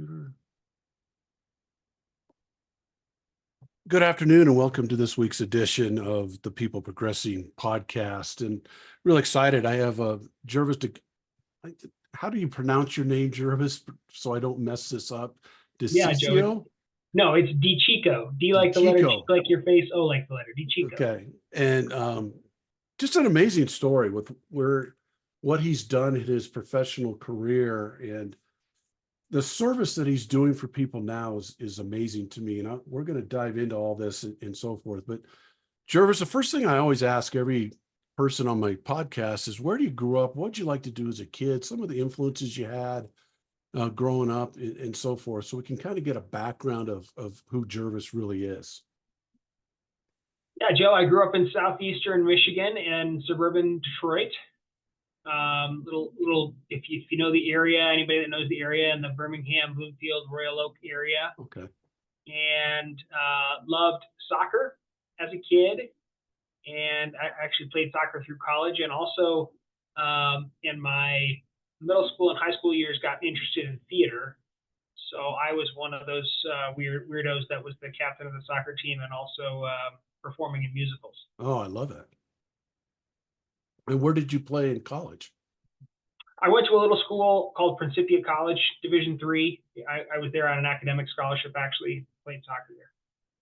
Computer. Good afternoon and welcome to this week's edition of the People Progressing podcast. And real excited. I have Jervice. How do you pronounce your name, Jervice? So I don't mess this up. Yeah, DiCicco? Joe. No, it's DiCicco. D like the letter, C DiCicco. like your face, O like the letter. DiCicco. Okay. And just an amazing story with what he's done in his professional career, and the service that he's doing for people now is amazing to me. And we're going to dive into all this and so forth. But Jervis, the first thing I always ask every person on my podcast is, where do you grow up? What did you like to do as a kid? Some of the influences you had growing up and so forth. So we can kind of get a background of who Jervis really is. Yeah, Joe, I grew up in southeastern Michigan and suburban Detroit. If you know the area, anybody that knows the area, in the Birmingham, Bloomfield, Royal Oak area. Okay. And loved soccer as a kid. And I actually played soccer through college, and also in my middle school and high school years got interested in theater. So I was one of those weirdos that was the captain of the soccer team and also performing in musicals. Oh, I love it. And where did you play in college? I went to a little school called Principia College, Division III. I was there on an academic scholarship, actually played soccer there.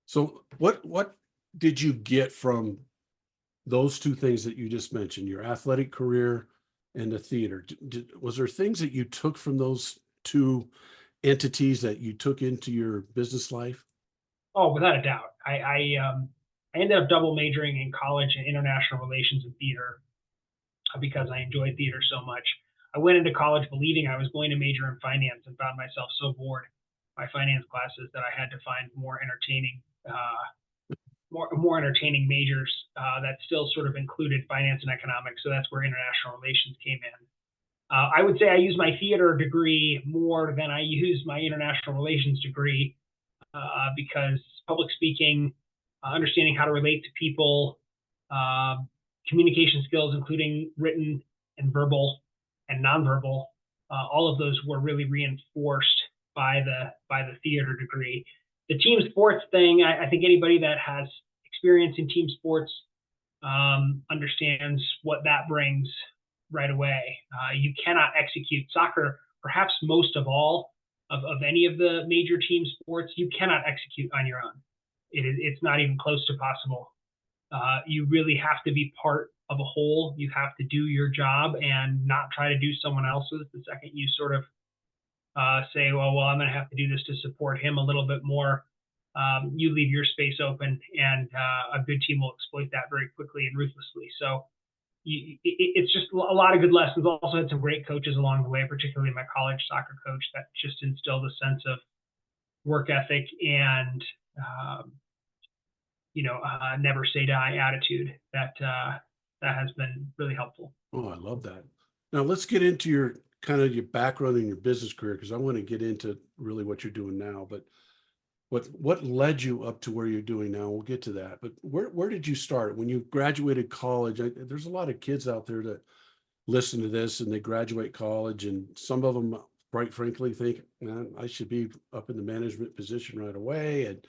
So what did you get from those two things that you just mentioned, your athletic career and the theater? Was there things that you took from those two entities that you took into your business life? Oh, without a doubt. I ended up double majoring in college in international relations and theater because I enjoyed theater so much. I went into college believing I was going to major in finance and found myself so bored by finance classes that I had to find more entertaining majors that still sort of included finance and economics. So that's where international relations came in. I would say I use my theater degree more than I use my international relations degree because public speaking, understanding how to relate to people, communication skills, including written and verbal and nonverbal, all of those were really reinforced by the theater degree. The team sports thing, I think anybody that has experience in team sports understands what that brings right away. You cannot execute soccer, perhaps most of all of any of the major team sports, you cannot execute on your own. It's not even close to possible. You really have to be part of a whole. You have to do your job and not try to do someone else's. The second you sort of say, well, I'm going to have to do this to support him a little bit more, you leave your space open, and a good team will exploit that very quickly and ruthlessly. So it's just a lot of good lessons. Also had some great coaches along the way, particularly my college soccer coach, that just instilled a sense of work ethic and never say die attitude that has been really helpful. Oh, I love that. Now let's get into your background in your business career, because I want to get into really what you're doing now. But what led you up to where you're doing now? We'll get to that. But where did you start when you graduated college? There's a lot of kids out there that listen to this and they graduate college, and some of them, quite frankly, think, man, I should be up in the management position right away, and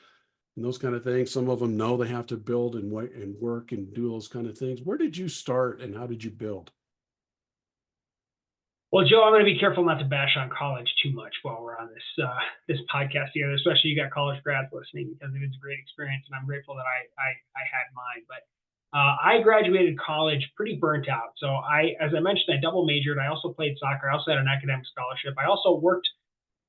those kind of things. Some of them know they have to build and work and do those kind of things. Where did you start and how did you build? Well, Joe, I'm going to be careful not to bash on college too much while we're on this podcast together, especially you got college grads listening, because it was a great experience, and I'm grateful that I had mine. But I graduated college pretty burnt out. So as I mentioned, I double majored. I also played soccer. I also had an academic scholarship. I also worked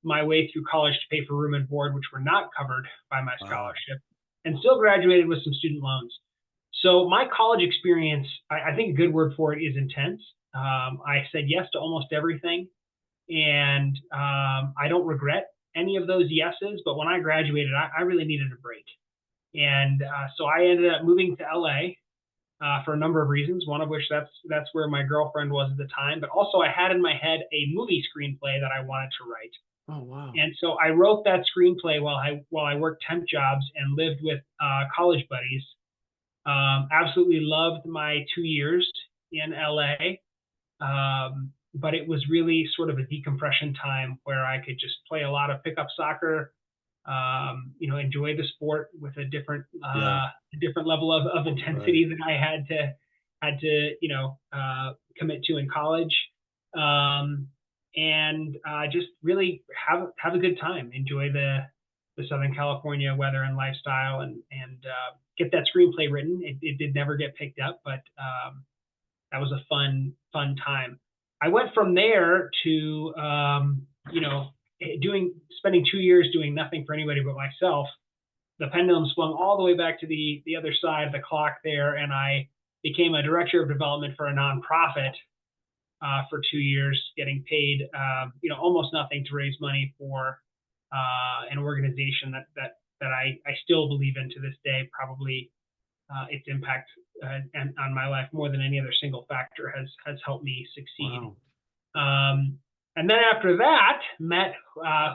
my way through college to pay for room and board, which were not covered by my scholarship, and still graduated with some student loans. So my college experience, I think a good word for it is intense. I said yes to almost everything, and I don't regret any of those yeses. But when I graduated, I really needed a break. And so I ended up moving to LA for a number of reasons, one of which that's where my girlfriend was at the time. But also I had in my head a movie screenplay that I wanted to write. Oh, wow. And so I wrote that screenplay while I worked temp jobs and lived with college buddies. Absolutely loved my 2 years in LA. but it was really sort of a decompression time where I could just play a lot of pickup soccer, enjoy the sport with Yeah. a different level of Right. intensity than I had to commit to in college, um, and just really have a good time, enjoy the Southern California weather and lifestyle, and get that screenplay written. It did never get picked up, but that was a fun time. I went from there to spending 2 years doing nothing for anybody but myself. The pendulum swung all the way back to the other side of the clock there, and I became a director of development for a nonprofit for 2 years, getting paid almost nothing to raise money for an organization that I still believe in to this day. Probably its impact and on my life more than any other single factor has helped me succeed. Wow. And then after that, met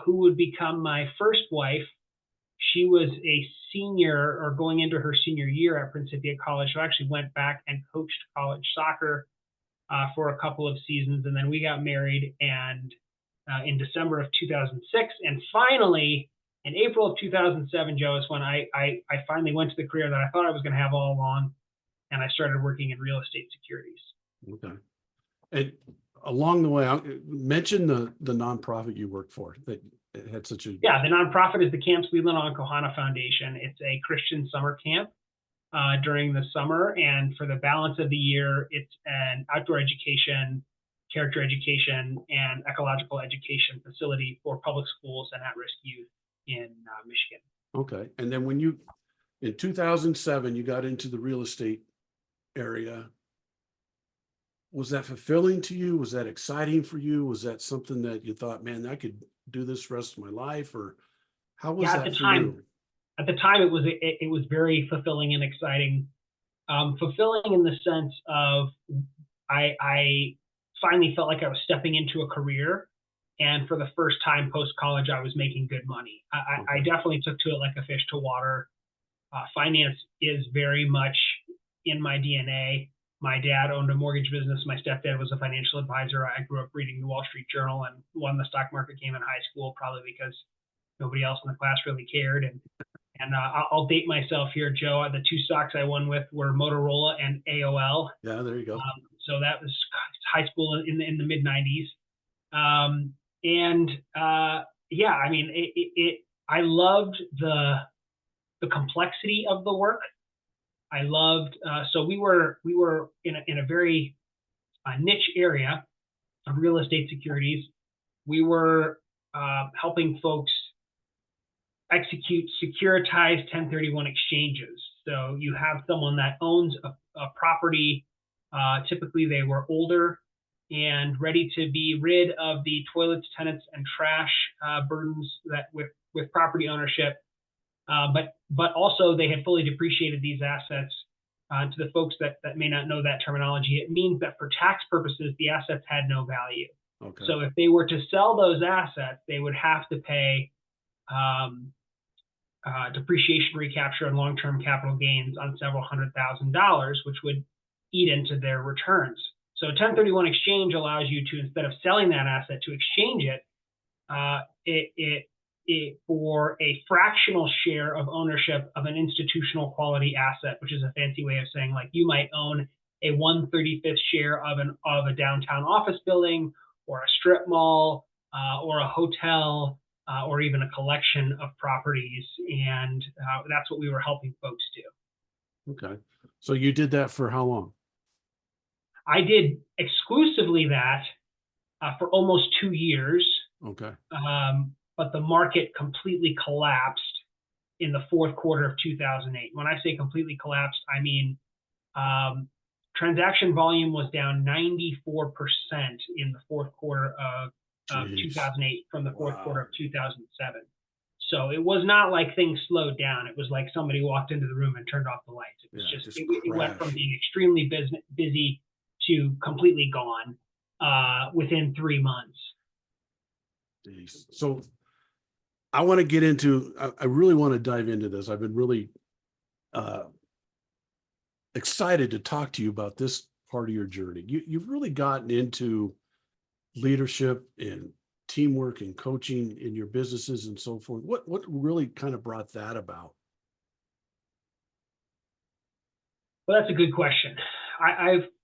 who would become my first wife. She was a senior or going into her senior year at Principia College. So I actually went back and coached college soccer for a couple of seasons, and then we got married and in December of 2006, and finally in April of 2007, Joe, is when I finally went to the career that I thought I was going to have all along, and I started working in real estate securities. Okay. And along the way, I mentioned the nonprofit you worked for that had such a Yeah, the nonprofit is the Camp Leland Kohana Foundation. It's a Christian summer camp during the summer, and for the balance of the year, it's an outdoor education, character education, and ecological education facility for public schools and at-risk youth in Michigan. Okay. And then when you in 2007 you got into the real estate area, was that fulfilling to you? Was that exciting for you? Was that something that you thought, man, I could do this the rest of my life? Or how was Yeah, that for you? at the time, it was very fulfilling and exciting. Fulfilling in the sense of I finally felt like I was stepping into a career, and for the first time post college, I was making good money. I Okay. definitely took to it like a fish to water. Finance is very much in my DNA. My dad owned a mortgage business. My stepdad was a financial advisor. I grew up reading the Wall Street Journal, and when the stock market came in high school, probably because nobody else in the class really cared. And I'll date myself here, Joe. The two stocks I won with were Motorola and AOL. Yeah, there you go. So that was high school in the mid '90s. And yeah, I mean, I loved the complexity of the work. I loved so we were in a very niche area of real estate securities. We were helping folks execute securitized 1031 exchanges. So you have someone that owns a property. Typically, they were older and ready to be rid of the toilets, tenants, and trash burdens that with property ownership. But also they had fully depreciated these assets. To the folks that may not know that terminology, it means that for tax purposes, the assets had no value. Okay. So if they were to sell those assets, they would have to pay depreciation recapture and long-term capital gains on several $100,000, which would eat into their returns. So 1031 exchange allows you to, instead of selling that asset, to exchange it, for a fractional share of ownership of an institutional quality asset, which is a fancy way of saying, like, you might own a 1/35th share of a downtown office building, or a strip mall, or a hotel, or even a collection of properties. And that's what we were helping folks do. Okay. So you did that for how long? I did exclusively that for almost 2 years. Okay. But the market completely collapsed in the fourth quarter of 2008. When I say completely collapsed, I mean transaction volume was down 94% in the fourth quarter of 2008 from the fourth quarter of 2007. So it was not like things slowed down. It was like somebody walked into the room and turned off the lights. It was it went from being extremely busy to completely gone within 3 months. Jeez. So I want to get into, I really want to dive into this. I've been really excited to talk to you about this part of your journey. You've really gotten into leadership and teamwork and coaching in your businesses and so forth? What really kind of brought that about? Well, that's a good question.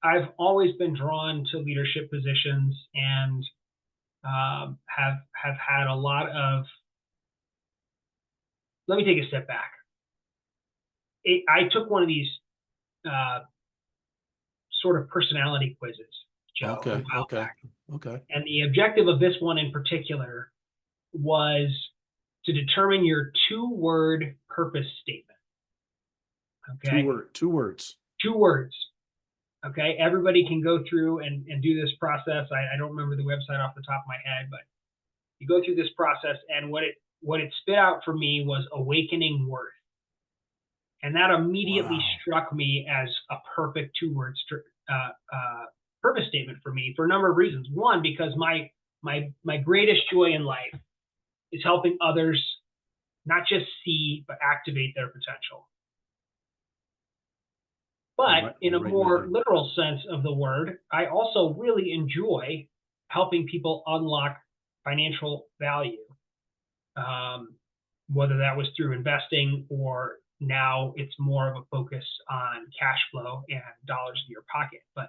I've always been drawn to leadership positions and have had a lot of. Let me take a step back. I took one of these uh, sort of personality quizzes, Joe, a Okay, while okay, back, okay. and the objective of this one in particular was to determine your two-word purpose statement. Okay, Two words. 2 words. Okay, everybody can go through and do this process. I don't remember the website off the top of my head, but you go through this process, and what it spit out for me was awakening worth, and that immediately Wow. struck me as a perfect 2 word purpose statement for me for a number of reasons. One, because my greatest joy in life is helping others not just see but activate their potential. But in The a right more method. literal sense of the word, I also really enjoy helping people unlock financial value, um, whether that was through investing or now it's more of a focus on cash flow and dollars in your pocket. But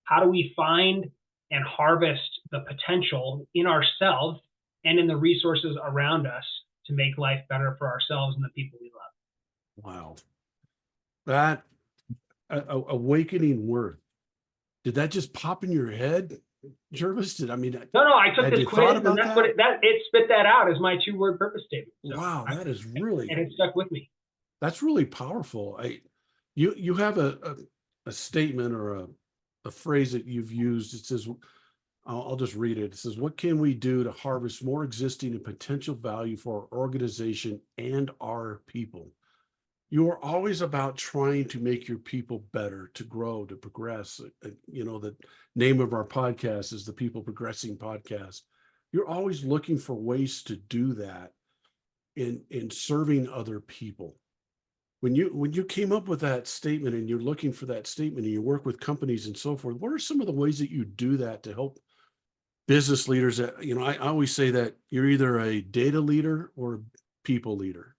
how do we find and harvest the potential in ourselves and in the resources around us to make life better for ourselves and the people we love? Wow. That awakening worth. Did that just pop in your head, Jervis? Did I mean, No, I took had this you thought quiz, and about that's what that? it spit that out as my 2 word purpose statement. So, Wow, that is really and it stuck with me. that's really powerful. You have a statement or a phrase that you've used. It says, I'll just read it. It says, "What can we do to harvest more existing and potential value for our organization and our people?" You are always about trying to make your people better, to grow, to progress. The name of our podcast is the People Progressing Podcast. You're always looking for ways to do that in serving other people. When you came up with that statement and you're looking for that statement and you work with companies and so forth, what are some of the ways that you do that to help business leaders? That, I always say that you're either a data leader or a people leader,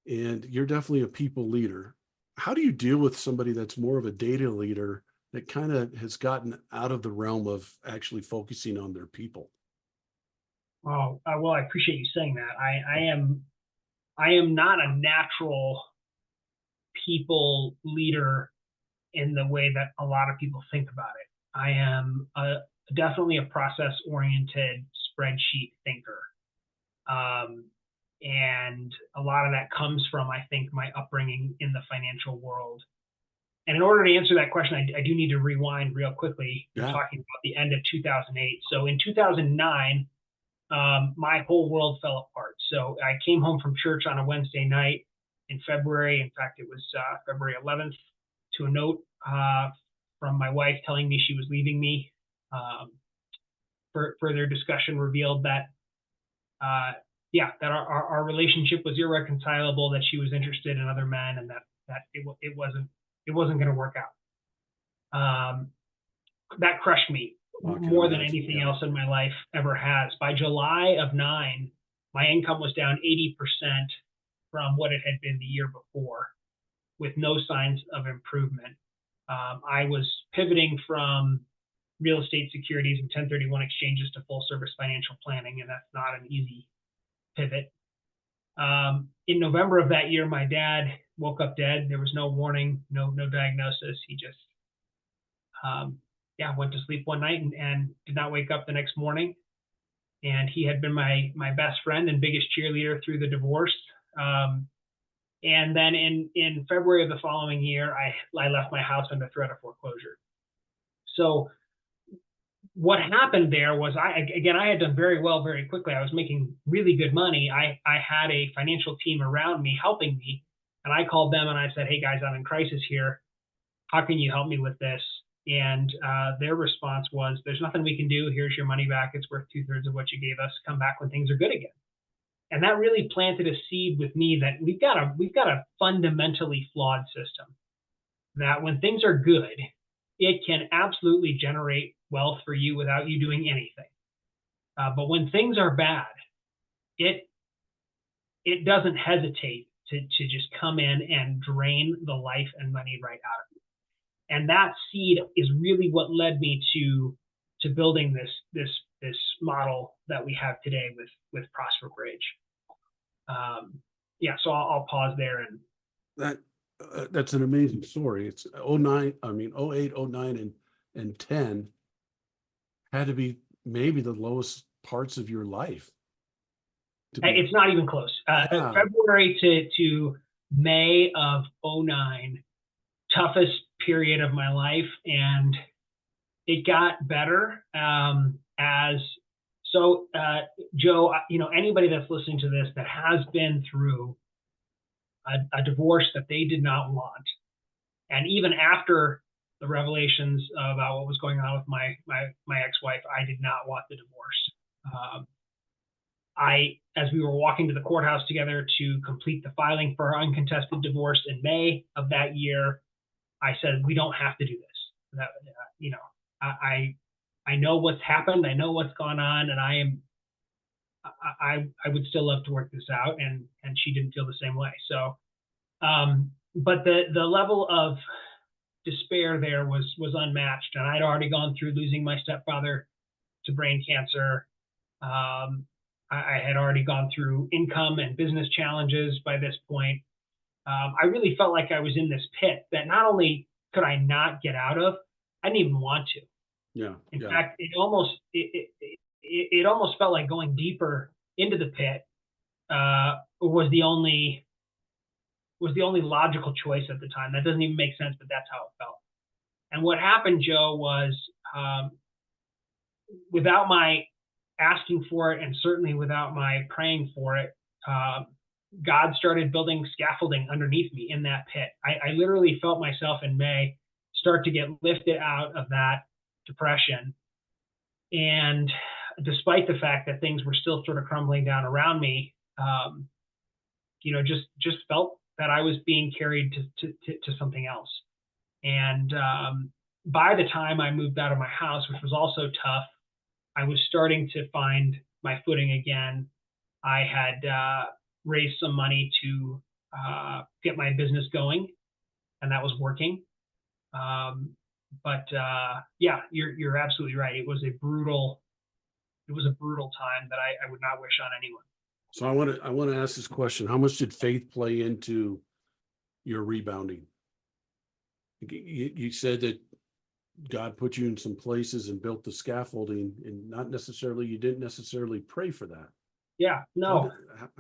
and you're definitely a people leader. How do you deal with somebody that's more of a data leader that kind of has gotten out of the realm of actually focusing on their people? Oh, well, I appreciate you saying that. I am not a natural people leader in the way that a lot of people think about it. I am definitely a process oriented spreadsheet thinker. Um, and a lot of that comes from, I think, my upbringing in the financial world. And in order to answer that question, I do need to rewind real quickly. You're Yeah. talking about the end of 2008. So in 2009, my whole world fell apart. So I came home from church on a Wednesday night in February. In fact, it was February 11th, to a note from my wife telling me she was leaving me. Further discussion revealed that, that our relationship was irreconcilable, that she was interested in other men, and that it wasn't going to work out. That crushed me I can more than imagine. anything Yeah. else in my life ever has. By July of 9, my income was down 80% from what it had been the year before, with no signs of improvement. I was pivoting from real estate securities and 1031 exchanges to full service financial planning, and that's not an easy pivot. In November of that year, my dad woke up dead. There was no warning, no diagnosis. He just went to sleep one night and did not wake up the next morning. And he had been my best friend and biggest cheerleader through the divorce. And then in February of the following year, I left my house under threat of foreclosure. So what happened there was, I had done very well very quickly. I was making really good money. I had a financial team around me helping me, and I called them and I said, "Hey guys, I'm in crisis here. How can you help me with this?" And their response was, "There's nothing we can do. Here's your money back. It's worth 2/3 of what you gave us. Come back when things are good again." And that really planted a seed with me that we've got a fundamentally flawed system. That when things are good, it can absolutely generate wealth for you without you doing anything. But when things are bad, it it doesn't hesitate to just come in and drain the life and money right out of you. And that seed is really what led me to building this model that we have today with ProsperBridge. Yeah, so I'll pause there. And That that's an amazing story. It's '09, I mean '08, '09, and 10 had to be maybe the lowest parts of your life. To be, it's not even close. yeah, February to May of '09, toughest period of my life, and it got better as so. Joe, anybody that's listening to this that has been through a divorce that they did not want, and even after the revelations about what was going on with my ex-wife, I did not want the divorce. As we were walking to the courthouse together to complete the filing for our uncontested divorce in May of that year, I said, we don't have to do this. That, I know what's happened. I know what's gone on, and I would still love to work this out. And she didn't feel the same way. So, but the level of despair there was unmatched. And I'd already gone through losing my stepfather to brain cancer. I had already gone through income and business challenges by this point. I really felt like I was in this pit that not only could I not get out of, I didn't even want to. yeah, In yeah. fact, it almost felt like going deeper into the pit was the only logical choice at the time. That doesn't even make sense, but that's how it felt. And what happened, Joe, was without my asking for it, and certainly without my praying for it, God started building scaffolding underneath me in that pit. I literally felt myself in May start to get lifted out of that depression. And despite the fact that things were still sort of crumbling down around me, just felt that I was being carried to something else. And by the time I moved out of my house, which was also tough, I was starting to find my footing again. I had raised some money to get my business going, and that was working. But yeah, you're absolutely right. It was a brutal time that I would not wish on anyone. So I want to ask this question: how much did faith play into your rebounding? You said that God put you in some places and built the scaffolding, and you didn't necessarily pray for that. Yeah, no.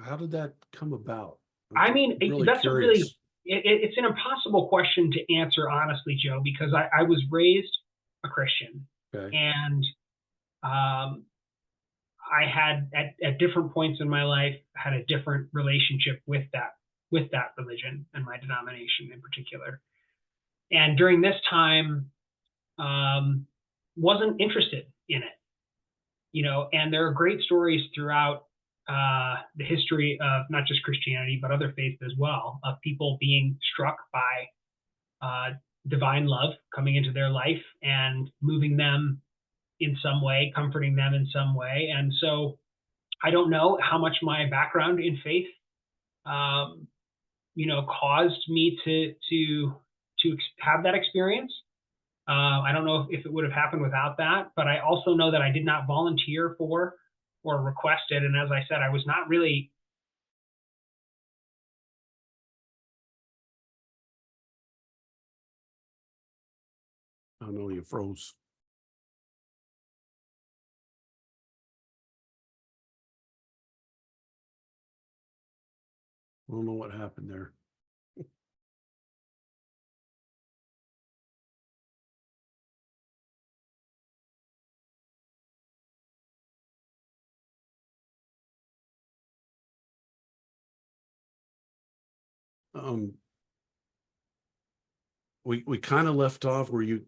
How did that come about? I mean, Really that's curious. it's an impossible question to answer honestly, Joe, because I was raised a Christian, Okay. and I had at different points in my life had a different relationship with that religion and my denomination in particular. And during this time, wasn't interested in it, and there are great stories throughout the history of not just Christianity, but other faiths as well, of people being struck by divine love coming into their life and moving them in some way, comforting them in some way. And so I don't know how much my background in faith, caused me to have that experience. I don't know if it would have happened without that, but I also know that I did not volunteer for or request it. And as I said, I was not really. I know you froze. I don't know what happened there. Um, we kind of left off where you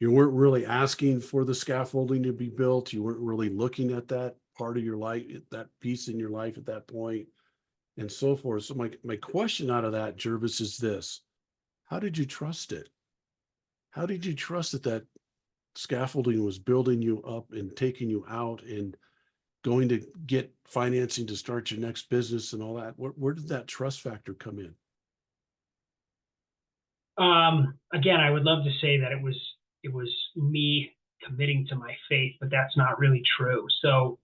weren't really asking for the scaffolding to be built. You weren't really looking at that part of your life, that piece in your life at that point, and so forth. So my question out of that, Jervis, is this: how did you trust it? How did you trust that scaffolding was building you up and taking you out and going to get financing to start your next business and all that, where did that trust factor come in? Again, I would love to say that it was me committing to my faith, but that's not really true. So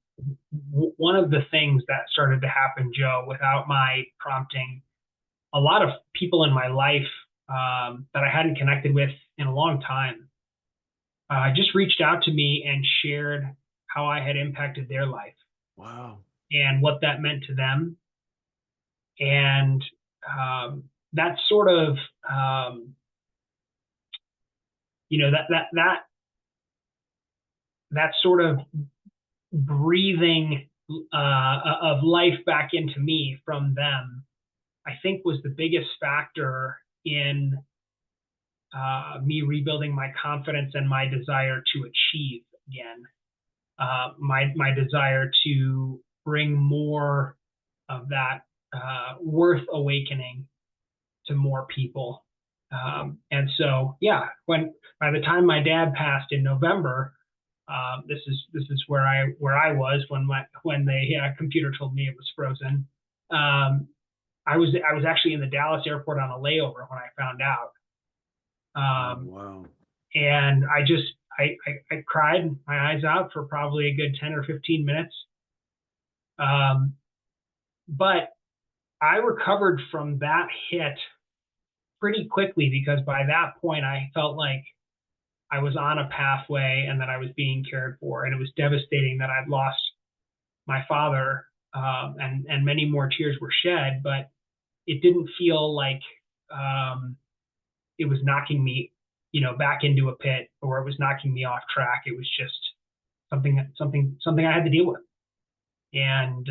one of the things that started to happen, Joe, without my prompting, a lot of people in my life that I hadn't connected with in a long time just reached out to me and shared how I had impacted their life Wow. and what that meant to them. And that sort of, that sort of breathing of life back into me from them, I think was the biggest factor in me rebuilding my confidence and my desire to achieve again. My desire to bring more of that worth awakening to more people. And so, yeah, when by the time my dad passed in November, this is where I was when the computer told me it was frozen. I was actually in the Dallas airport on a layover when I found out. Wow. And I cried my eyes out for probably a good 10 or 15 minutes. But I recovered from that hit pretty quickly because by that point I felt like I was on a pathway and that I was being cared for. And it was devastating that I'd lost my father, and many more tears were shed, but it didn't feel like it was knocking me, back into a pit or it was knocking me off track. It was just something I had to deal with. And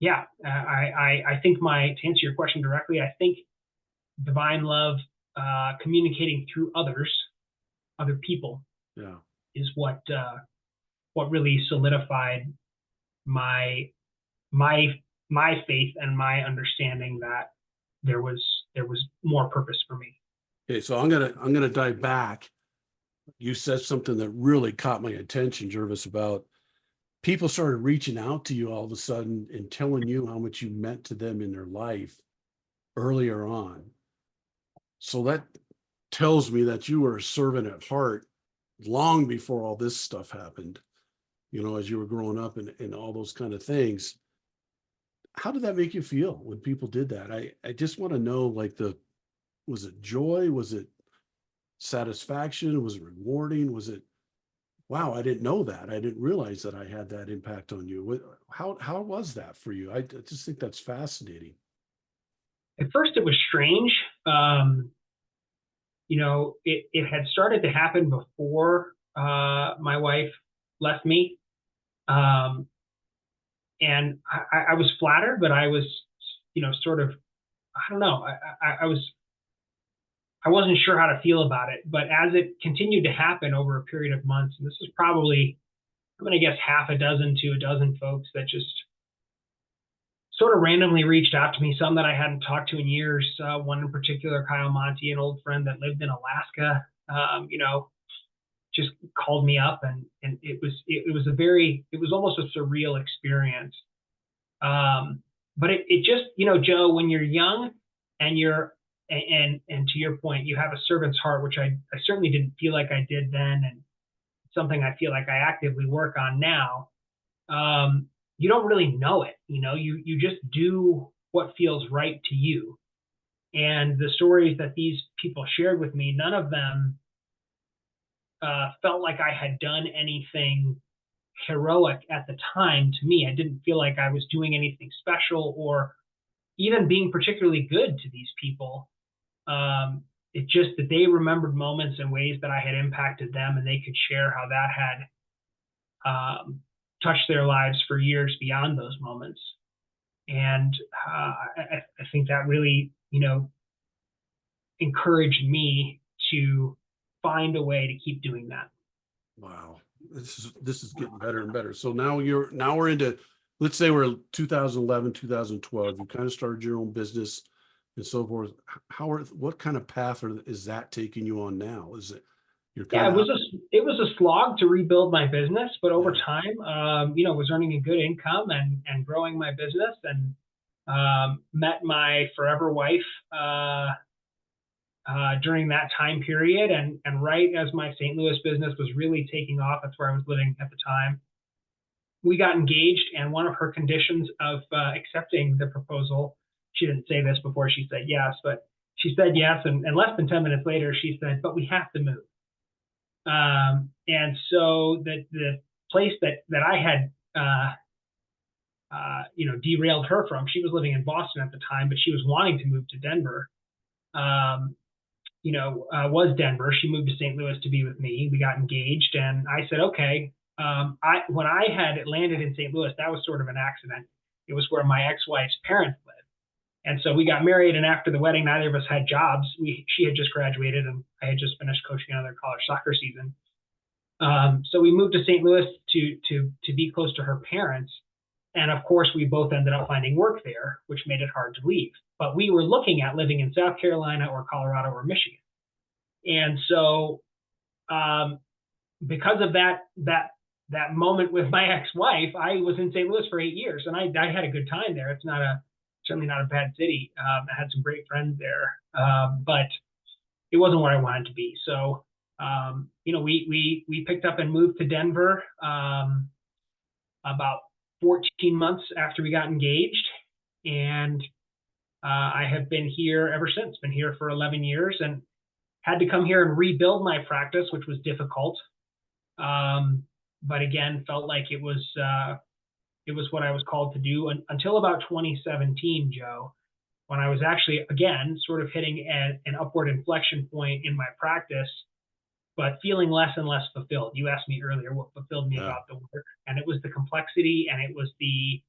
yeah, I think to answer your question directly, I think divine love, communicating through other people, Yeah. is what really solidified my faith and my understanding that there was more purpose for me. Okay, so I'm gonna dive back. You said something that really caught my attention, Jervis, about people started reaching out to you all of a sudden and telling you how much you meant to them in their life earlier on. So that tells me that you were a servant at heart long before all this stuff happened, as you were growing up and all those kind of things. How did that make you feel when people did that? I just want to know, like, was it joy? Was it satisfaction? Was it rewarding? Was it, wow, I didn't know that. I didn't realize that I had that impact on you. How was that for you? I just think that's fascinating. At first, it was strange. It had started to happen before my wife left me, and I was flattered, but I was, sort of, I don't know. I wasn't sure how to feel about it. But as it continued to happen over a period of months, and this is probably, I'm going to guess, half a dozen to a dozen folks that just sort of randomly reached out to me, some that I hadn't talked to in years. One in particular, Kyle Monty, an old friend that lived in Alaska, just called me up, and it was almost a surreal experience. But it just, Joe, when you're young and and to your point, you have a servant's heart, which I certainly didn't feel like I did then, and something I feel like I actively work on now. You don't really know it. You just do what feels right to you. And the stories that these people shared with me, none of them felt like I had done anything heroic at the time. To me, I didn't feel like I was doing anything special or even being particularly good to these people. It's just that they remembered moments and ways that I had impacted them, and they could share how that had touched their lives for years beyond those moments. And I think that really, encouraged me to find a way to keep doing that. Wow. This is getting better and better. So now we're into, let's say we're 2011, 2012. You kind of started your own business and so forth. What kind of path is that taking you on now? You're Yeah, kind of, it was a slog to rebuild my business, but over yeah, time, was earning a good income and growing my business, and met my forever wife during that time period, and right as my St. Louis business was really taking off, that's where I was living at the time. We got engaged, and one of her conditions of accepting the proposal, she didn't say this before she said yes, but she said yes, and less than 10 minutes later, she said, "But we have to move." And so the place that I had derailed her from, she was living in Boston at the time, but she was wanting to move to Denver. Um, was Denver. She moved to St. Louis to be with me. We got engaged, and I said, okay. When I had landed in St. Louis, that was sort of an accident. It was where my ex-wife's parents lived. And so we got married, and after the wedding, neither of us had jobs. She had just graduated, and I had just finished coaching another college soccer season. So we moved to St. Louis to be close to her parents, and of course, we both ended up finding work there, which made it hard to leave. But we were looking at living in South Carolina or Colorado or Michigan, and so because of that moment with my ex-wife, I was in St. Louis for 8 years, and I had a good time there. It's certainly not a bad city. I had some great friends there, but it wasn't where I wanted to be. So we picked up and moved to Denver about 14 months after we got engaged, and I have been here ever since. Been here for 11 years, and had to come here and rebuild my practice, which was difficult. But again, felt like it was what I was called to do until about 2017, Joe, when I was actually, again, sort of hitting an upward inflection point in my practice, but feeling less and less fulfilled. You asked me earlier what fulfilled me yeah, about the work, and it was the complexity, and it was the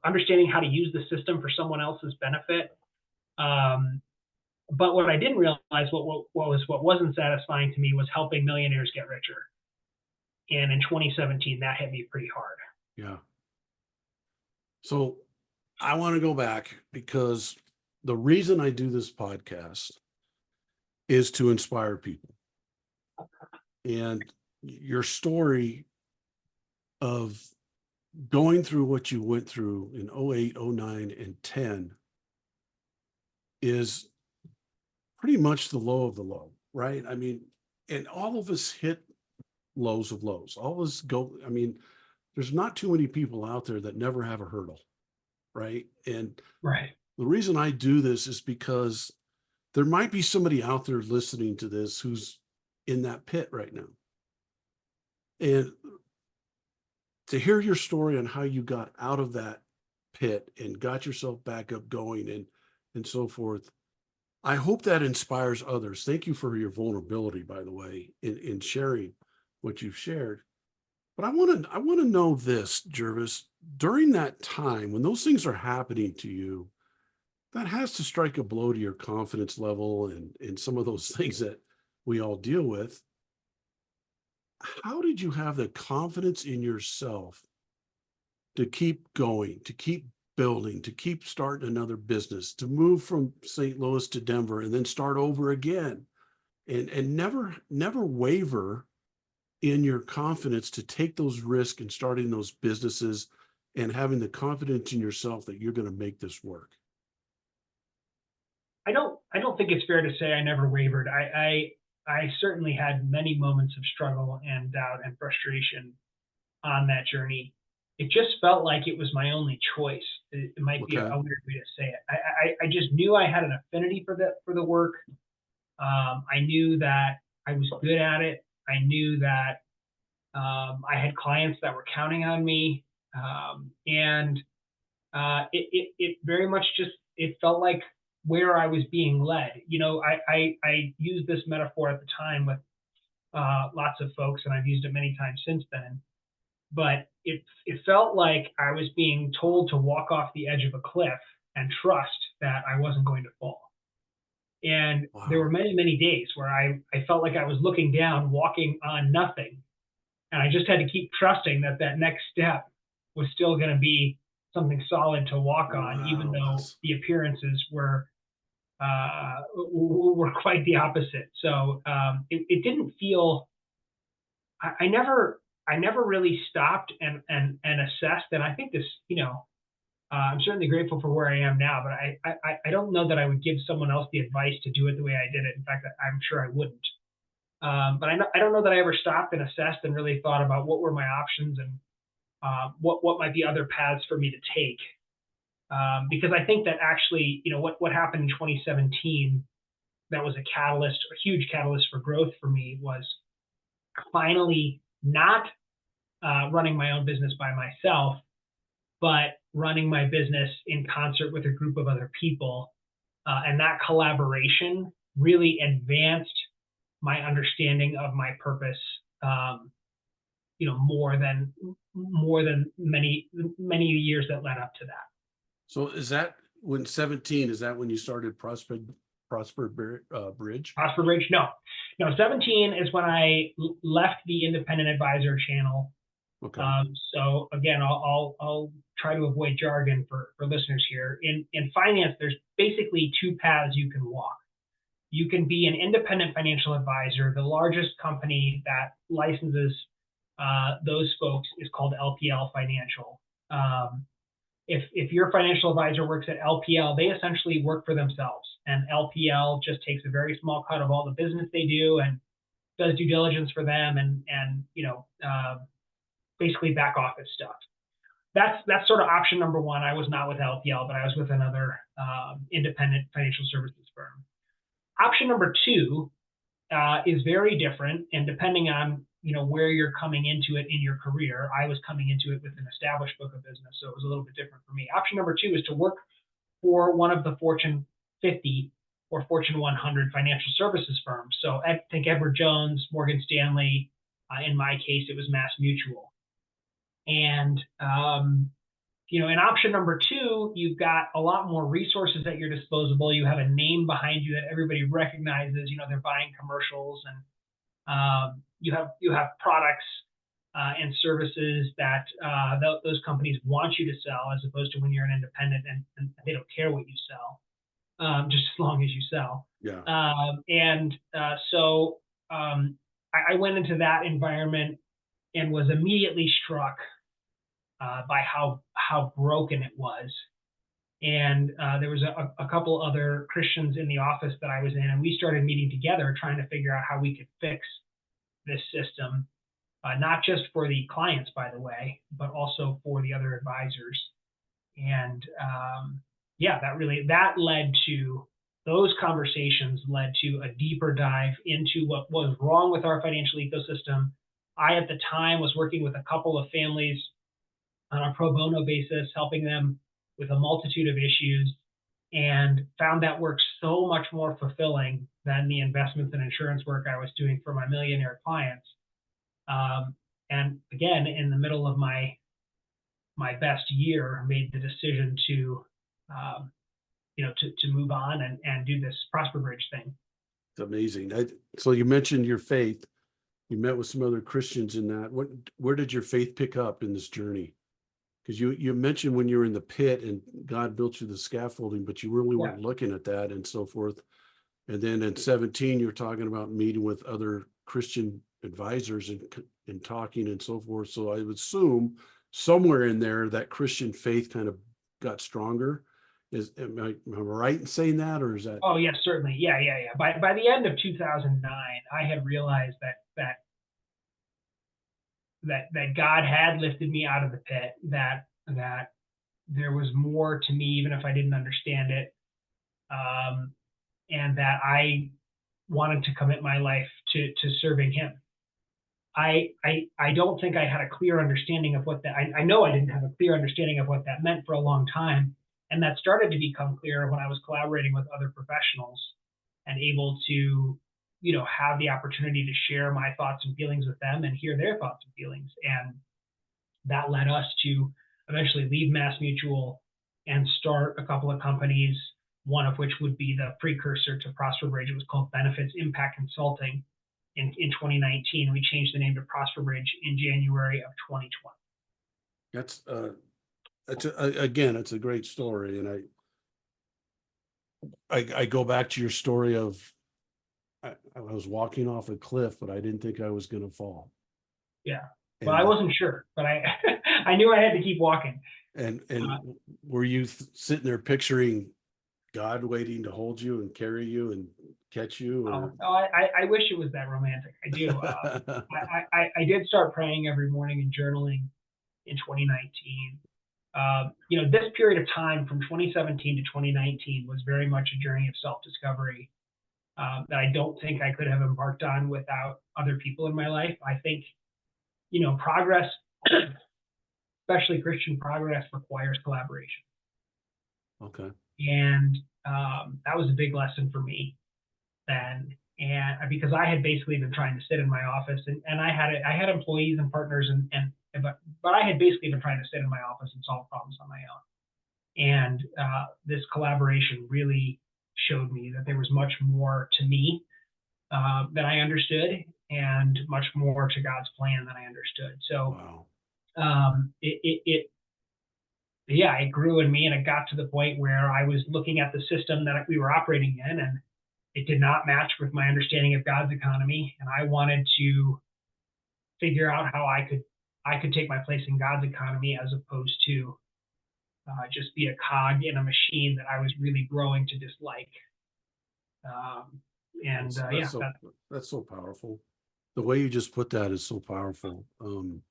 understanding how to use the system for someone else's benefit. But what I didn't realize, what wasn't satisfying to me, was helping millionaires get richer. And in 2017, that hit me pretty hard. yeah. So I want to go back because the reason I do this podcast is to inspire people. And your story of going through what you went through in 08, 09, and 10 is pretty much the low of the low, right? I mean, and all of us hit lows of lows. All of us go, I mean, there's not too many people out there that never have a hurdle, right? And Right. the reason I do this is because there might be somebody out there listening to this who's in that pit right now. And to hear your story on how you got out of that pit and got yourself back up going and so forth, I hope that inspires others. Thank you for your vulnerability, by the way, in sharing what you've shared. But I want to know this, Jervis, during that time when those things are happening to you, that has to strike a blow to your confidence level and some of those things that we all deal with. How did you have the confidence in yourself to keep going, to keep building, to keep starting another business, to move from St. Louis to Denver and then start over again and never waver in your confidence to take those risks and starting those businesses and having the confidence in yourself that you're going to make this work? I don't think it's fair to say I never wavered. I certainly had many moments of struggle and doubt and frustration on that journey. It just felt like it was my only choice. It might be a Okay. weird way to say it. I just knew I had an affinity for the work. I knew that I was good at it. I knew that I had clients that were counting on me, and it very much just it felt like where I was being led. I used this metaphor at the time with lots of folks, and I've used it many times since then. But it felt like I was being told to walk off the edge of a cliff and trust that I wasn't going to fall. And there were Wow. many days where I felt like I was looking down, walking on nothing, and I just had to keep trusting that next step was still going to be something solid to walk on, even Wow. though That's the appearances were were quite the opposite. So it didn't feel. I never really stopped and assessed. And I think this, I'm certainly grateful for where I am now, but I don't know that I would give someone else the advice to do it the way I did it. In fact, I'm sure I wouldn't. But I don't know that I ever stopped and assessed and really thought about what were my options and what might be other paths for me to take. Because I think that actually, what happened in 2017, that was a catalyst, a huge catalyst for growth for me, was finally not running my own business by myself, but running my business in concert with a group of other people. And that collaboration really advanced my understanding of my purpose, more than many years that led up to that. So is that when 17, is that when you started Bridge? ProsperBridge? No. 17 is when I left the independent advisor channel. Okay. So again, I'll try to avoid jargon for listeners here. In finance, there's basically two paths you can walk. You can be an independent financial advisor. The largest company that licenses those folks is called LPL Financial. If your financial advisor works at LPL, they essentially work for themselves, and LPL just takes a very small cut of all the business they do and does due diligence for them, and basically back office stuff. That's sort of option number one. I was not with LPL, but I was with another independent financial services firm. Option number two is very different, and depending on where you're coming into it in your career, I was coming into it with an established book of business, so it was a little bit different for me. Option number two is to work for one of the Fortune 50 or Fortune 100 financial services firms. So I think Edward Jones, Morgan Stanley. In my case, it was Mass Mutual. And in option number two, you've got a lot more resources at your disposal. You have a name behind you that everybody recognizes. They're buying commercials, and you have products and services that those companies want you to sell, as opposed to when you're an independent and they don't care what you sell, just as long as you sell. Yeah. So I went into that environment and was immediately struck by how broken it was. And there was a couple other Christians in the office that I was in, and we started meeting together trying to figure out how we could fix this system, not just for the clients, by the way, but also for the other advisors. And that led to, those conversations led to a deeper dive into what was wrong with our financial ecosystem. I, at the time, was working with a couple of families on a pro bono basis, helping them with a multitude of issues, and found that work so much more fulfilling than the investments and insurance work I was doing for my millionaire clients. And again, in the middle of my best year, made the decision to move on and do this ProsperBridge thing. It's amazing. So you mentioned your faith. You met with some other Christians in that. Where did your faith pick up in this journey? Because you mentioned when you were in the pit and God built you the scaffolding, but you really weren't looking at that and so forth. And then in 17, you're talking about meeting with other Christian advisors and talking and so forth. So I would assume somewhere in there that Christian faith kind of got stronger. Am I right in saying that, or is that? Oh, yes, certainly. Yeah. By the end of 2009, I had realized that God had lifted me out of the pit, that there was more to me, even if I didn't understand it, and that I wanted to commit my life to serving Him. I don't think I had a clear understanding of what that. I know I didn't have a clear understanding of what that meant for a long time, and that started to become clear when I was collaborating with other professionals and able to have the opportunity to share my thoughts and feelings with them and hear their thoughts and feelings. And that led us to eventually leave Mass Mutual and start a couple of companies, one of which would be the precursor to ProsperBridge. It was called Benefits Impact Consulting. In 2019, we changed the name to ProsperBridge in January of 2020. Again, it's a great story. And I go back to your story of I was walking off a cliff, but I didn't think I was going to fall. Yeah. Well, I And wasn't sure, but I I knew I had to keep walking. and Uh, were you sitting there picturing God waiting to hold you and carry you and catch you, or oh, I wish it was that romantic. I do. I did start praying every morning and journaling in 2019. This period of time from 2017 to 2019 was very much a journey of self-discovery that I don't think I could have embarked on without other people in my life. I think, progress, especially Christian progress, requires collaboration. okay, And that was a big lesson for me then. And because I had basically been trying to sit in my office and I had employees and partners but I had basically been trying to sit in my office and solve problems on my own. And this collaboration really showed me that there was much more to me than I understood, and much more to God's plan than I understood. So wow, yeah, it grew in me, and it got to the point where I was looking at the system that we were operating in, and it did not match with my understanding of God's economy, and I wanted to figure out how I could take my place in God's economy as opposed to just be a cog in a machine that I was really growing to dislike. Um, and that's yeah, that's so that, that's so powerful. The way you just put that is so powerful. I'm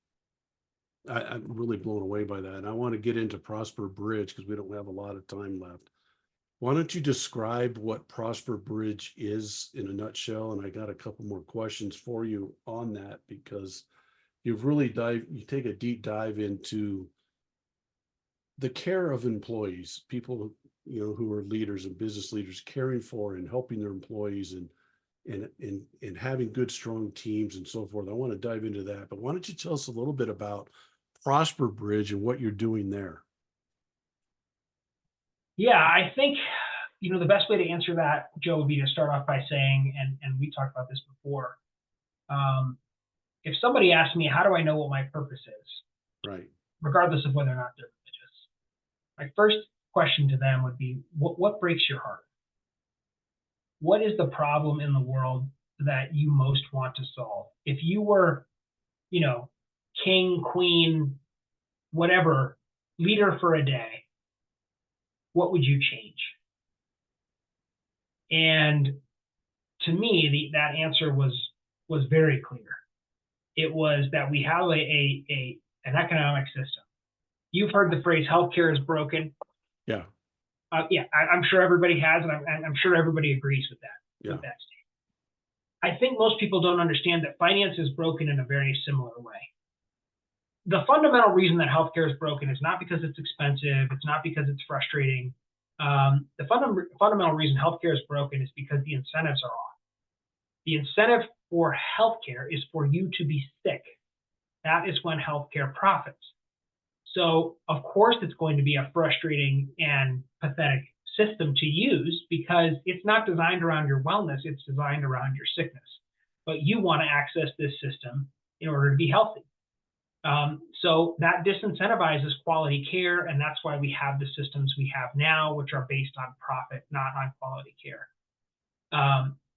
really blown away by that. And I want to get into Prosper Bridge because we don't have a lot of time left. Why don't you describe what Prosper Bridge is in a nutshell? And I got a couple more questions for you on that because you take a deep dive into the care of employees, people, who are leaders and business leaders caring for and helping their employees and having good, strong teams and so forth. I want to dive into that, but why don't you tell us a little bit about Prosper Bridge and what you're doing there? yeah, I think the best way to answer that, Joe, would be to start off by saying, and we talked about this before. Um, if somebody asks me, how do I know what my purpose is, Right. regardless of whether or not they're religious, my first question to them would be, what breaks your heart? What is the problem in the world that you most want to solve? If you were, you know, king, queen, whatever, leader for a day, what would you change? And to me, that answer was very clear. It was that we have an economic system. You've heard the phrase "healthcare is broken." Yeah. Yeah, I'm sure everybody has, and I'm sure everybody agrees with that. Yeah. With that statement. I think most people don't understand that finance is broken in a very similar way. The fundamental reason that healthcare is broken is not because it's expensive. It's not because it's frustrating. The fundamental reason healthcare is broken is because the incentives are off. The incentive for healthcare is for you to be sick. That is when healthcare profits. So, of course, it's going to be a frustrating and pathetic system to use because it's not designed around your wellness, it's designed around your sickness. But you want to access this system in order to be healthy. So that disincentivizes quality care, and that's why we have the systems we have now, which are based on profit, not on quality care.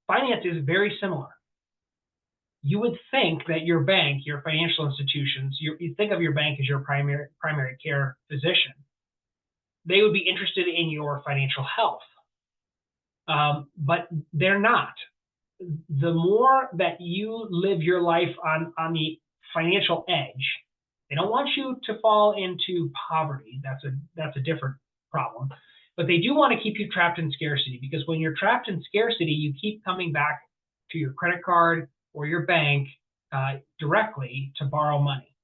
Finance is very similar. You would think that your bank, your financial institutions, you think of your bank as your primary care physician. They would be interested in your financial health, but they're not. The more that you live your life on the financial edge, they don't want you to fall into poverty. That's a different problem. But they do want to keep you trapped in scarcity, because when you're trapped in scarcity, you keep coming back to your credit card or your bank directly to borrow money.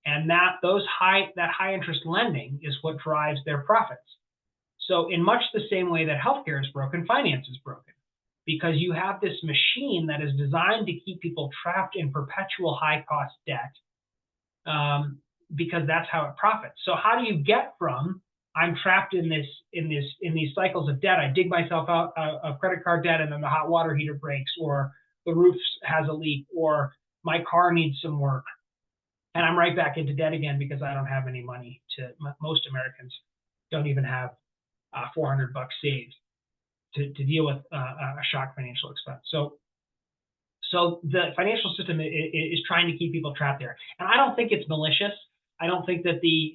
And that high interest lending is what drives their profits. So in much the same way that healthcare is broken, finance is broken, because you have this machine that is designed to keep people trapped in perpetual high cost debt, because that's how it profits. So how do you get from I'm trapped in these cycles of debt? I dig myself out of credit card debt, and then the hot water heater breaks, or the roof has a leak, or my car needs some work, and I'm right back into debt again because I don't have any money. Most Americans don't even have $400 saved. to deal with a shock financial expense. So the financial system is trying to keep people trapped there, and I don't think it's malicious. I don't think that the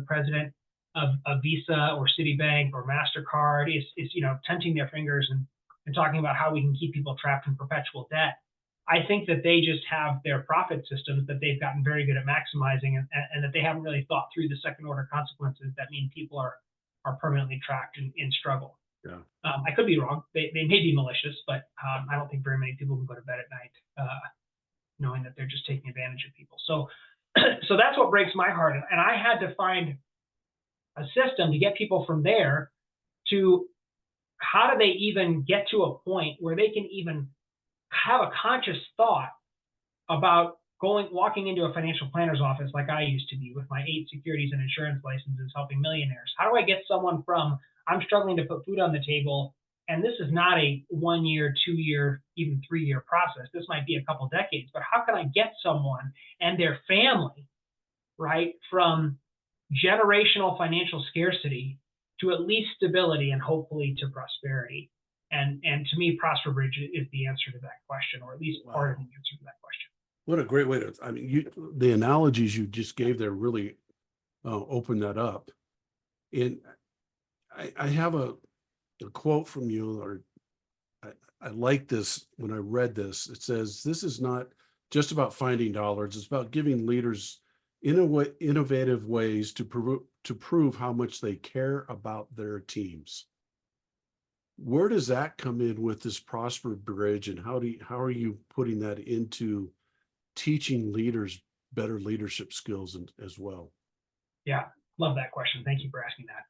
president of Visa or Citibank or Mastercard is tenting their fingers and talking about how we can keep people trapped in perpetual debt. I think that they just have their profit systems that they've gotten very good at maximizing, and that they haven't really thought through the second order consequences that mean people are permanently trapped in struggle. Yeah. I could be wrong. They may be malicious, but I don't think very many people can go to bed at night knowing that they're just taking advantage of people. So, so that's what breaks my heart. And I had to find a system to get people from there to how do they even get to a point where they can even have a conscious thought about walking into a financial planner's office like I used to be with my 8 securities and insurance licenses helping millionaires. How do I get someone from I'm struggling to put food on the table, and this is not a 1 year, 2 year, even 3 year process. This might be a couple decades, but how can I get someone and their family, right, from generational financial scarcity to at least stability and hopefully to prosperity? And to me, ProsperBridge is the answer to that question, or at least part of the answer to that question. What a great way to, I mean, the analogies you just gave there really open that up. And I have a quote from you, or I like this when I read this. It says, this is not just about finding dollars. It's about giving leaders innovative ways to prove how much they care about their teams. Where does that come in with this ProsperBridge, and how are you putting that into teaching leaders better leadership skills as well? Yeah, love that question. Thank you for asking that.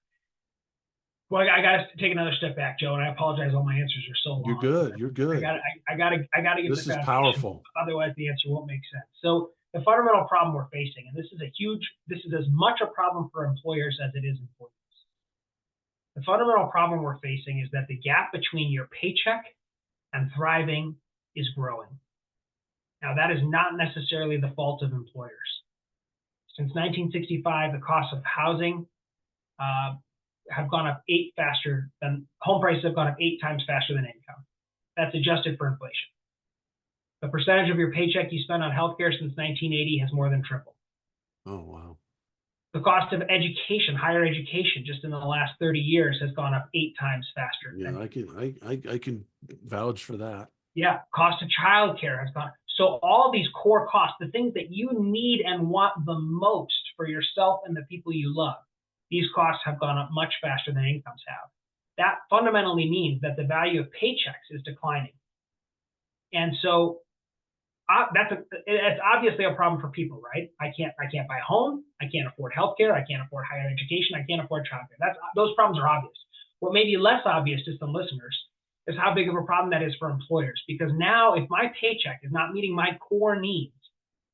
Well, I got to take another step back, Joe, and I apologize. All my answers are so long. You're good. You're good. I got to get this is powerful. Otherwise, the answer won't make sense. So the fundamental problem we're facing, and this is as much a problem for employers as it is employees. The fundamental problem we're facing is that the gap between your paycheck and thriving is growing. Now, that is not necessarily the fault of employers. Since 1965, the cost of housing have gone up home prices have gone up 8 times faster than income. That's adjusted for inflation. The percentage of your paycheck you spend on healthcare since 1980 has more than tripled. Oh, wow. The cost of education, higher education, just in the last 30 years has gone up 8 times faster. Yeah, I can vouch for that. Yeah, cost of childcare has gone. So all these core costs, the things that you need and want the most for yourself and the people you love, these costs have gone up much faster than incomes have. That fundamentally means that the value of paychecks is declining. And so it's obviously a problem for people, right? I can't buy a home. I can't afford healthcare. I can't afford higher education. I can't afford childcare. Those problems are obvious. What may be less obvious to some listeners is how big of a problem that is for employers. Because now, if my paycheck is not meeting my core needs,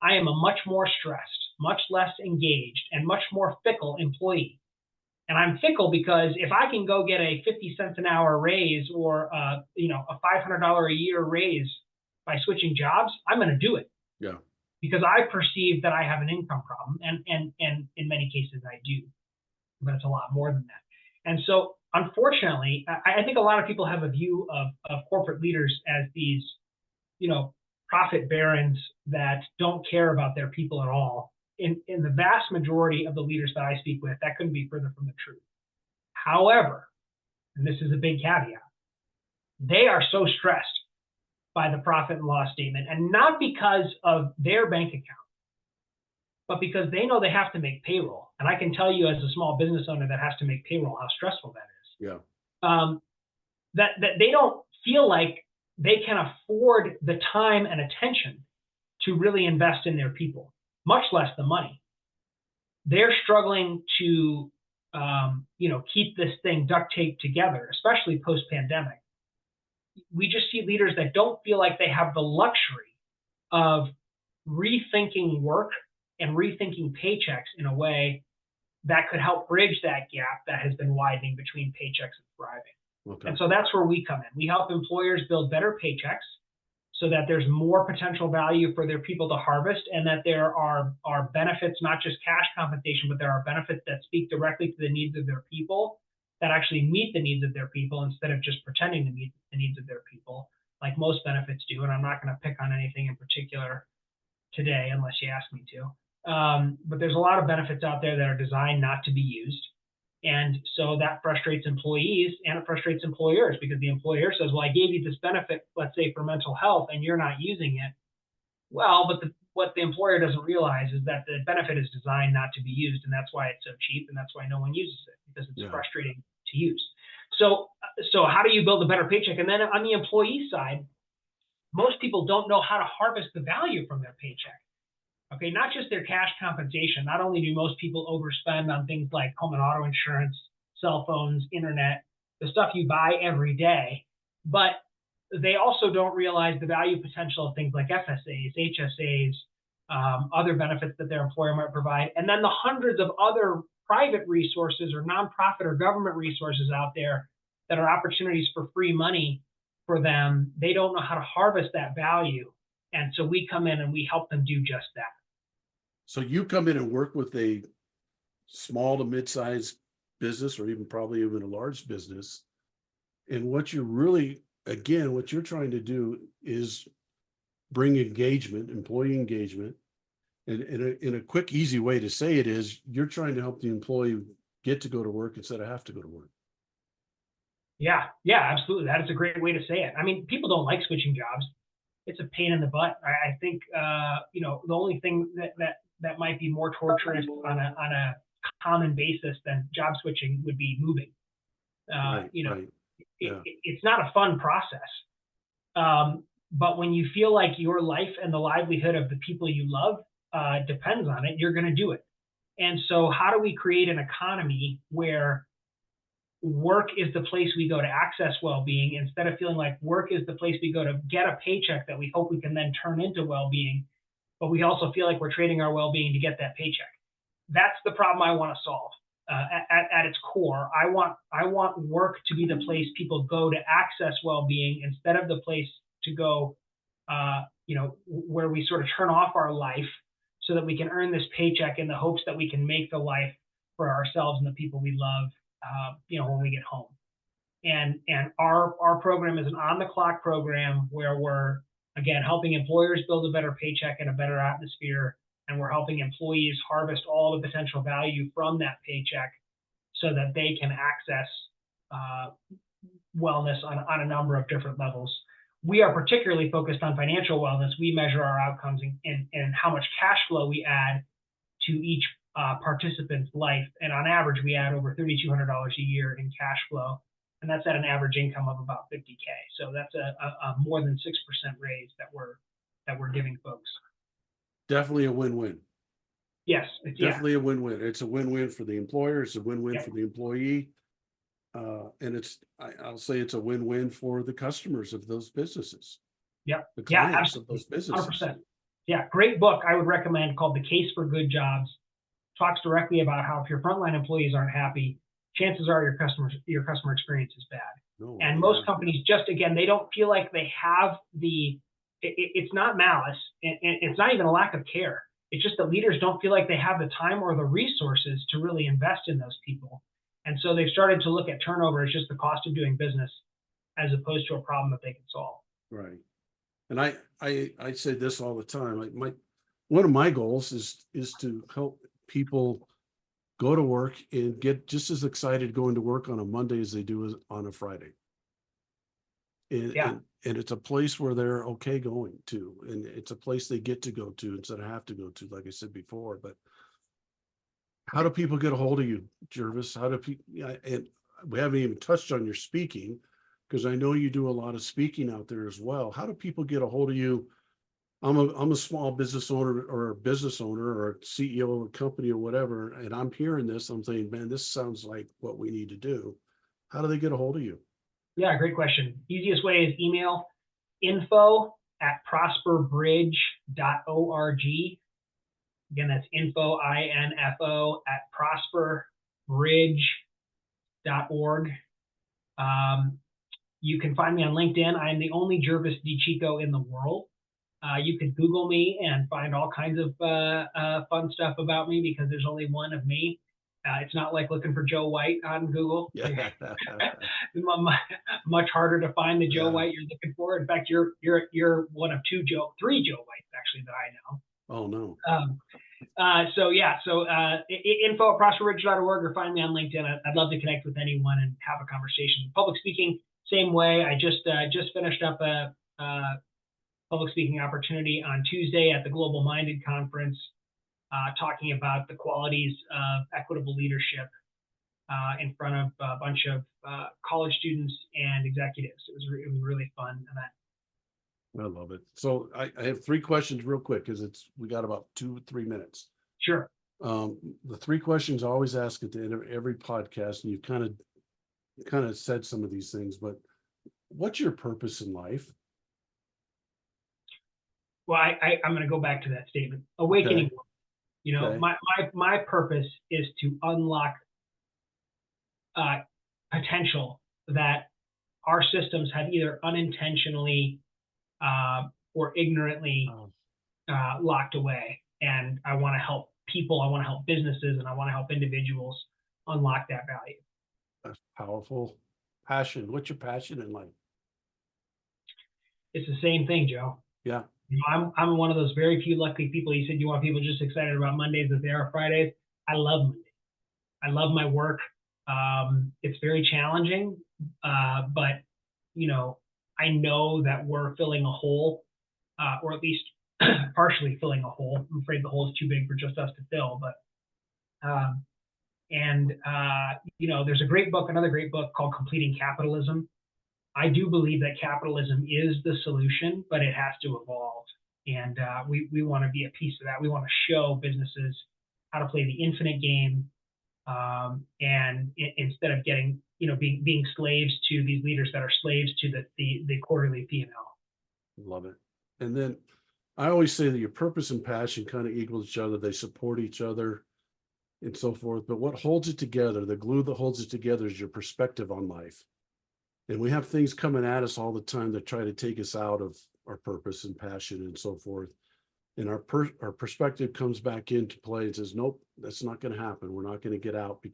I am a much more stressed, much less engaged, and much more fickle employee. And I'm fickle because if I can go get a 50 cents an hour raise or a $500 a year raise by switching jobs, I'm going to do it. Yeah. Because I perceive that I have an income problem, and in many cases I do, but it's a lot more than that. And so, unfortunately, I think a lot of people have a view of corporate leaders as these, profit barons that don't care about their people at all. In the vast majority of the leaders that I speak with, that couldn't be further from the truth. However, and this is a big caveat, they are so stressed by the profit and loss statement, and not because of their bank account, but because they know they have to make payroll. And I can tell you, as a small business owner that has to make payroll, how stressful that is. Yeah. That they don't feel like they can afford the time and attention to really invest in their people, much less the money. They're struggling to, keep this thing duct taped together, especially post-pandemic. We just see leaders that don't feel like they have the luxury of rethinking work and rethinking paychecks in a way that could help bridge that gap that has been widening between paychecks and thriving. Okay. And so that's where we come in. We help employers build better paychecks so that there's more potential value for their people to harvest, and that there are benefits, not just cash compensation, but there are benefits that speak directly to the needs of their people that actually meet the needs of their people instead of just pretending to meet the needs of their people, like most benefits do. And I'm not going to pick on anything in particular today unless you ask me to. But there's a lot of benefits out there that are designed not to be used. And so that frustrates employees and it frustrates employers because the employer says, well, I gave you this benefit, let's say for mental health, and you're not using it. Well, but what the employer doesn't realize is that the benefit is designed not to be used. And that's why it's so cheap. And that's why no one uses it because it's Yeah. frustrating to use. So how do you build a better paycheck? And then on the employee side, most people don't know how to harvest the value from their paycheck. Okay, not just their cash compensation. Not only do most people overspend on things like home and auto insurance, cell phones, internet, the stuff you buy every day, but they also don't realize the value potential of things like FSAs, HSAs, other benefits that their employer might provide, and then the hundreds of other private resources or nonprofit or government resources out there that are opportunities for free money for them. They don't know how to harvest that value. And so we come in and we help them do just that. So you come in and work with a small to mid-sized business, or even probably even a large business. And what you're really, again, what you're trying to do is bring engagement, employee engagement. And in a quick, easy way to say it is you're trying to help the employee get to go to work instead of have to go to work. Yeah, absolutely. That is a great way to say it. I mean, people don't like switching jobs. It's a pain in the butt. I think the only thing that might be more torturous on a common basis than job switching would be moving. Right. Yeah. It's not a fun process. But when you feel like your life and the livelihood of the people you love depends on it, you're going to do it. And so how do we create an economy where work is the place we go to access well-being instead of feeling like work is the place we go to get a paycheck that we hope we can then turn into well-being, but we also feel like we're trading our well-being to get that paycheck? That's the problem I want to solve. At its core, I want work to be the place people go to access well-being instead of the place to go, where we sort of turn off our life so that we can earn this paycheck in the hopes that we can make the life for ourselves and the people we love, when we get home. And our program is an on-the-clock program where we're, again, helping employers build a better paycheck and a better atmosphere. And we're helping employees harvest all the potential value from that paycheck so that they can access wellness on a number of different levels. We are particularly focused on financial wellness. We measure our outcomes in how much cash flow we add to each participant's life. And on average, we add over $3,200 a year in cash flow. And that's at an average income of about $50K. So that's a more than 6% raise that we're giving folks. Definitely a win-win. Yes. Definitely a win-win. It's a win-win for the employer. It's a win-win for the employee. And I'll say it's a win-win for the customers of those businesses. Yep. The clients of those businesses. 100%. Yeah. Great book I would recommend called The Case for Good Jobs. Talks directly about how if your frontline employees aren't happy, chances are your customer experience is bad. And most companies again, they don't feel like they have it's not malice, and it's not even a lack of care. It's just that leaders don't feel like they have the time or the resources to really invest in those people. And so they've started to look at turnover as just the cost of doing business as opposed to a problem that they can solve. Right. And I say this all the time. Like one of my goals is to help people go to work and get just as excited going to work on a Monday as they do on a Friday. And it's a place where they're okay going to, and it's a place they get to go to instead of have to go to, like I said before. But how do people get a hold of you, Jervice? How do people, and we haven't even touched on your speaking, because I know you do a lot of speaking out there as well. How do people get a hold of you? I'm a small business owner or a business owner or a CEO of a company or whatever, and I'm hearing this, I'm saying, man, this sounds like what we need to do. How do they get a hold of you? Yeah, great question. Easiest way is email info@prosperbridge.org. Again, that's info, info @prosperbridge.org. You can find me on LinkedIn. I am the only Jervice DiCicco in the world. You can Google me and find all kinds of fun stuff about me because there's only one of me. It's not like looking for Joe White on Google. Yeah. Much harder to find the Joe Yeah. White you're looking for. In fact, you're one of three Joe Whites actually that I know. Oh, no. So yeah, so info at prosperbridge.org or find me on LinkedIn. I'd love to connect with anyone and have a conversation. Public speaking, same way. I just finished up a public speaking opportunity on Tuesday at the Global Minded Conference, talking about the qualities of equitable leadership in front of a bunch of college students and executives. It was a really fun event. I love it. So I have three questions real quick because we got about 2-3 minutes. Sure. The three questions I always ask at the end of every podcast, and you've kind of said some of these things, but what's your purpose in life? Well, I'm going to go back to that statement. Awakening. Okay. You know, Okay. my purpose is to unlock potential that our systems have either unintentionally or ignorantly Oh, locked away. And I want to help people, I want to help businesses, and I want to help individuals unlock that value. that's powerful. Passion. What's your passion in life? It's the same thing, Joe. Yeah. You know, I'm one of those very few lucky people. You said you want people just excited about Mondays as they are Fridays. I love Mondays. I love my work. It's very challenging, but you know, I know that we're filling a hole, or at least partially filling a hole. I'm afraid the hole is too big for just us to fill, but you know, there's another great book called Completing Capitalism. I do believe that capitalism is the solution, but it has to evolve. And we want to be a piece of that. We want to show businesses how to play the infinite game, and instead of getting, you know, being slaves to these leaders that are slaves to the quarterly P&L. Love it. And then I always say that your purpose and passion kind of equal each other. They support each other and so forth. But what holds it together, the glue that holds it together, is your perspective on life. And we have things coming at us all the time that try to take us out of our purpose and passion and so forth. And our perspective comes back into play and says, nope, that's not going to happen. We're not going to get out.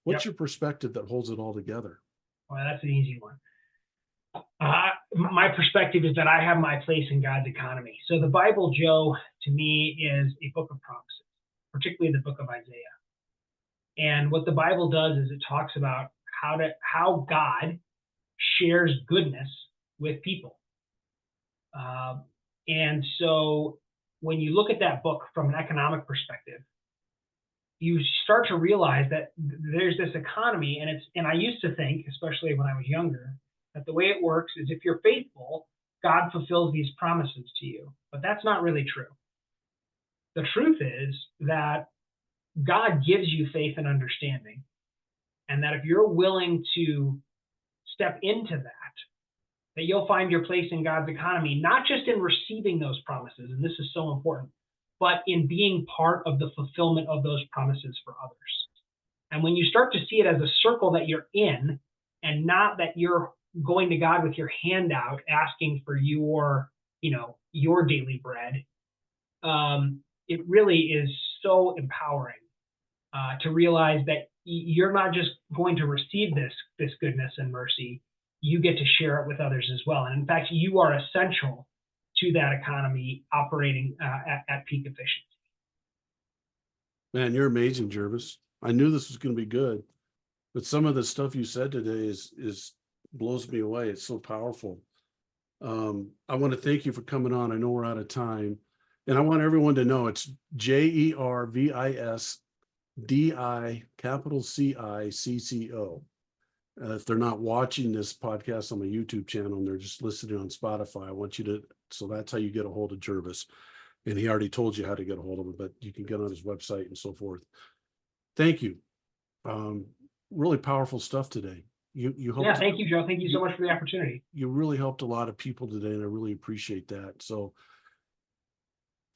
What's Yep. your perspective that holds it all together? Well, that's an easy one. My perspective is that I have my place in God's economy. So the Bible, Joe, to me is a book of promises, particularly the book of Isaiah. And what the Bible does is it talks about how God shares goodness with people. And so when you look at that book from an economic perspective, you start to realize that there's this economy, and I used to think, especially when I was younger, that the way it works is if you're faithful, God fulfills these promises to you. But that's not really true. The truth is that God gives you faith and understanding, and that if you're willing to step into that you'll find your place in God's economy, not just in receiving those promises, and this is so important, but in being part of the fulfillment of those promises for others. And when you start to see it as a circle that you're in, and not that you're going to God with your hand out asking for your daily bread, it really is so empowering to realize that you're not just going to receive this goodness and mercy, you get to share it with others as well. And in fact, you are essential to that economy operating at peak efficiency. Man, you're amazing, Jervis. I knew this was going to be good, but some of the stuff you said today is blows me away. It's so powerful. I want to thank you for coming on. I know we're out of time, and I want everyone to know it's JERVISDI capital CICCO. If they're not watching this podcast on my YouTube channel and they're just listening on Spotify, I want you to, so that's how you get a hold of Jervis. And he already told you how to get a hold of him, but you can get on his website and so forth. Thank you. Really powerful stuff today. You Yeah, thank you, Joe. Thank you so much for the opportunity. You really helped a lot of people today, and I really appreciate that. So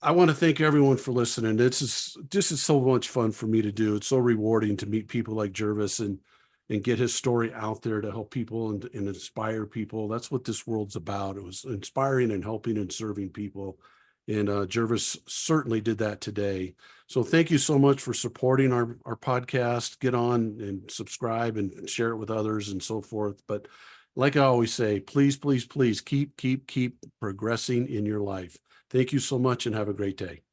I want to thank everyone for listening. This is so much fun for me to do. It's so rewarding to meet people like Jervis and get his story out there to help people and inspire people. That's what this world's about. It was inspiring and helping and serving people. And Jervis certainly did that today. So thank you so much for supporting our podcast. Get on and subscribe and share it with others and so forth. But like I always say, please, please, please keep progressing in your life. Thank you so much and have a great day.